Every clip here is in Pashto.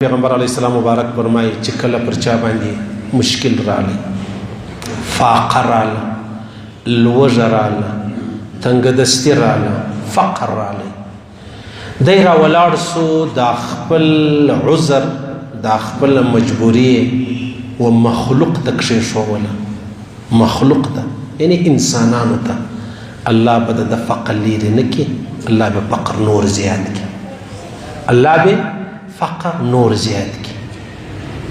پیغمبر علیه السلام مبارک فرمایي چې کله پر چا باندې مشکل راغلی، فاقه راغله، لوږه راغله، تنګدستي راغله، فقر راغلی، دی راولاړ سو دا خپل عذر دا خپل مجبوري و مخلوق ته کښېښوله، مخلوق ته یعنی انسانانو ته. الله به د فقر لرې نه کړي، الله به فقر نور زیات کړي، الله به فقر نور زیات کی.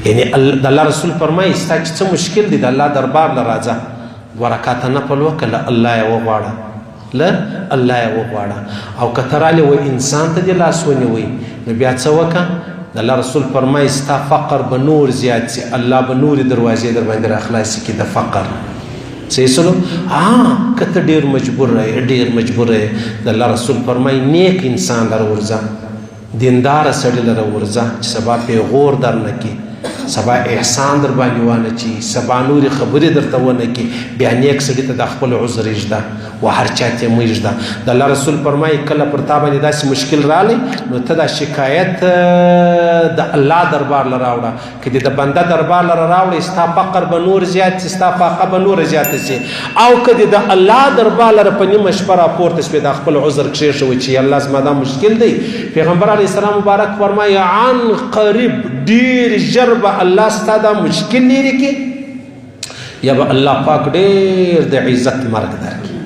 یعنی د الله رسول فرمایي ستا چې څه مشکل دی د الله دربار له راځه، دوه رکعته نفل وکړه، له الله یې وغواړه، له الله یې وغواړه. او که ته رالې وایي انسان ته دې لاس ونیوئ نو بیا څه وکړه؟ د الله رسول فرمایي ستا فقر به نور زیات سي، الله به نورې دروازې در باندې راخلاصې کړي د فقر. صحیح سلو؟ که ته ډېر مجبور یې، ډېر مجبور یې، د الله رسول فرمایي نیک انسان لره ورځه، دیندار سړی لره ورځه چې سبا پیغور در نه کړي، سبا احسان در باندې وانه چي، سبا نورې خبرې درته ونه کړي. بیا نیک سړي ته د خپل عذر اجده و هر چا ته مه اجده. د الله رسول فرمایي کله پر تا باندې داسې مشکل رالی نو ته دا شکایت د الله دربار له راوړه. که دې د بنده دربار لره راوړې ستا فقر به نور زیات سي، ستا فاقه به نوره زیاته سي. او که دې د الله دربار لره په نیمه شپه راپورته شوې دا خپل عذر کښېښوئ چې الله زما دا مشکل دی. پیغمبر علیه السلام مبارک فرمایي عن قریب ډېر ژر به الله ستا دا مشکل لرې کړي، یا به الله پاک ډېر د عزت مرګ درکړي.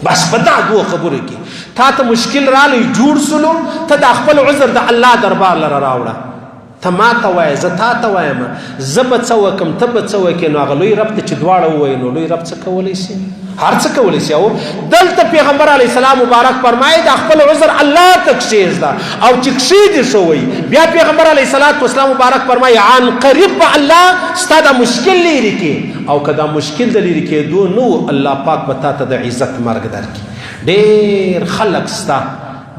بس په دا دوه خبرو کې تا ته مشکل رالی جوړ سلو، ته د خپل عذر د الله دربار لره راوړه. ته ما ته وایه، زه تا ته وایم، زه به څه وکړم، ته به څه وکړې. نو هغه لوی رب ته چې دواړه ووایي نو لوی رب څه کولی شي؟ هر څه کولی شي. او دلته پیغمبر علیه السلام مبارک فرمایي دا خپل عذر الله ته کښېږده، او چې کښېږدې شوی بیا پیغمبر علیه السلام مبارک فرمایي عن قریب به الله ستا دا مشکل لرې کړي. او که دا مشکل د لرې کېدو نو الله پاک به تا ته د عزت مرګ درکړي. ډېر خلک ستا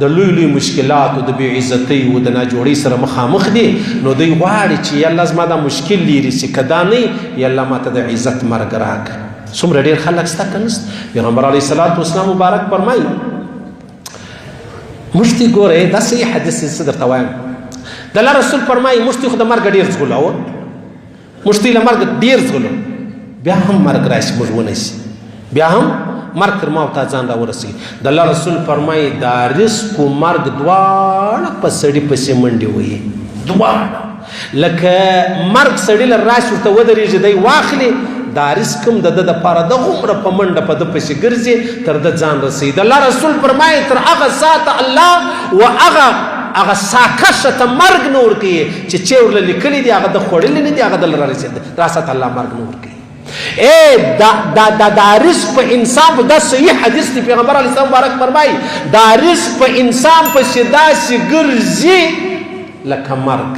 د لوی لوی مشکلاتو د بې عزتۍ و د ناجوړۍ سره مخامخ دي، نو دوی غواړي چې یا الله زما دا مشکل لرې سي، که دا نه یا الله ما ته د عزت مرګ راکړه. څومره ډېر خلک سته که نسته. پیغمبر علیه السلام مبارک فرمایي موږ ته ګورئ دا صحیح حدیث څه درته وایم. د الله رسول فرمایي موږ ته خو د مرګ ډېر ځغلوه، موږ ته له مرګ ډېر ځغلو، بیا هم مرګ راشي موږ ونه شي، بیا هم مرګ تر ما او تا ځان راورسوي. د الله رسول فرمایي دا رزق و مرګ دواړه په سړي پسې منډې وهي، دواړه. لکه مرګ سړي له راشي ورته ودرېږي دی واخلي، دا رزق هم د ده دپاره دغومره په منډه په ده پسې ګرځي تر ده ځان رسوي. د الله رسول فرمایي تر هغه ساعته الله و هغه ساکشه ته مرګ نه ورکوي چې چې ورله لیکلي دي هغه د خوړلي نه دي، هغه دله رارسېده دا ساعته الله مرګ نه ورکوي. دا رزق په انسان په دا صحیح حدیث دی. پیغمبر علیه السلام مبارک فرمایي دا رزق په انسان پسې داسې ګرځي لکه مرګ.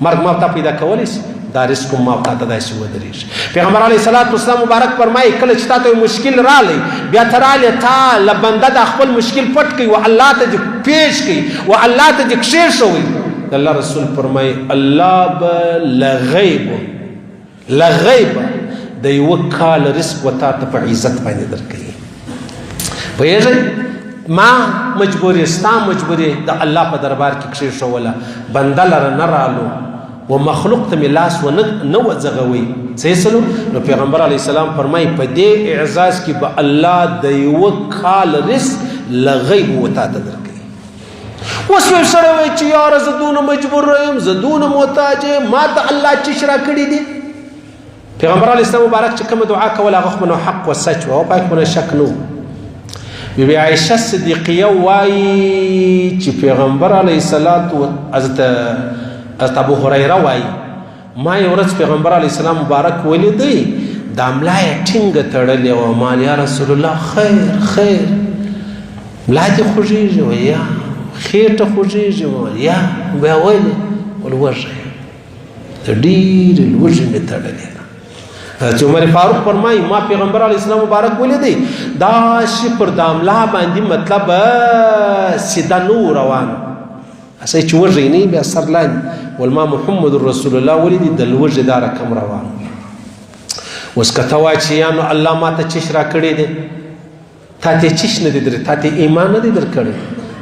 مرګ ما ته پیدا کولی شي، دا رزق ما ته داسې ودرېږي. پیغمبر علیه السلام مبارک فرمایي کله چې تا ته مشکل رالی بیا ته رالې تا له بنده دا خپل مشکل پټ کوي و الله ته دې پیش کوي و الله ته دې کښېښوي. د الله رسول فرمایي الله به له غیبه د یوه کال رزق و تا ته په عزت باندې درکوي. پوهېږئ ما مجبورې ستا مجبورې د الله په دربار کې کښېښوله، بنده لره نه رالو و مخلوق ته مې لاس نه وځغوئ. صحیح سلو؟ نو پیغمبر علیه السلام فرمایي په دې اعزاز کې به الله د یوه کال رزق له غیب و تا ته درکوي. اوس یو سړی وایي چې یاره زه دونه مجبور یم، زه دونه محتاج یم، ما ته الله چش را کړي دي. پیغمبر علیه السلام مبارک چې کومه دعا کوله هغه خو منو حق و سچ و، او پای خو منو شک نه و. بیبي عایشه صدیقیه وایي چې پیغمبر علیه السلام حضرت ابو هریره وایي ما یو ورځ پیغمبر علیه السلام مبارک ولیدی دا ملا یې ټینګه تړلې وه. ما یا رسول الله خیر ملا دې خوږېږي و یا خېټه خوږېږي و یا بیا ولې ولوږه یم د ډېرې لوږې مې تړلې ده. چې عمر فاروق فرمایي ما پیغمبر علیه السلام مبارک ولیدی داسې پر دا ملا باندې مطلب سیده نه روان، اسې چې وږی نه بیا سر لاندې ول ما محمد رسول الله ولیدي د لوږې دا رقم روان. اوس که ته وایې چې یا نو الله ما ته چش را کړی دی، تا ته چش نه دی درې، تا ته ایمان نه دی درکړی،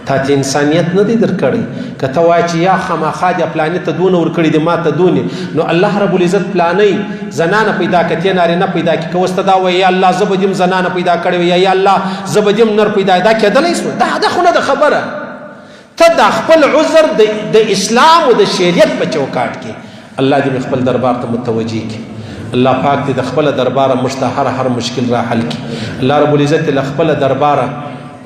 تا ته انسانیت نه دی درکړی که ته وایې چې یا خامخا دې پلانې ته دونه ورکړي دي ما ته دونې نو الله رب العزت پلانۍ زنانه پیدا کړي ته نارینه پیدا کړي که اوس ته دا وایي یا الله زه به دې زنانه پیدا کړې وي یا الله زه به دې نر پیدا دا کېدلی شو دا خو نه ده خبره ته دا خپل عذر د اسلام او د شریعت په چوکاټ کې الله دې خپل دربار ته متوجه کړي الله پاک دې د خپل درباره موږ ته هر مشکل را حل کړي الله رب العزت له خپل درباره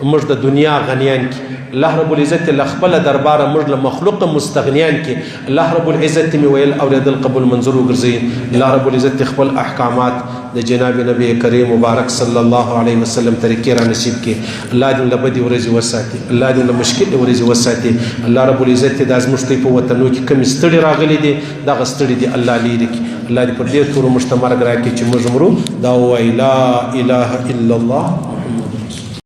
موږ د دنیا غنیان کړي الله رب العزت له خپل درباره موږ له مخلوق مستغنیان کړي الله رب العزت مې ویل اوریدل قبول منظور وګرځي الله رب العزت خپل احکامات د جناب نبی کریم مبارک صلی الله علیه وسلم طریقې را نصیب کړي الله دې له بدې ورځې وساتي الله دې له مشکل ورځې وساتي الله رب العزت د ازمشتي په وطنو کې کوم ستړي راغلي دي دغه ستړي دي الله لري کړي الله دې پر دې تور مشتمرګ راکړي چې موږ مرو دا وای لا اله الا الله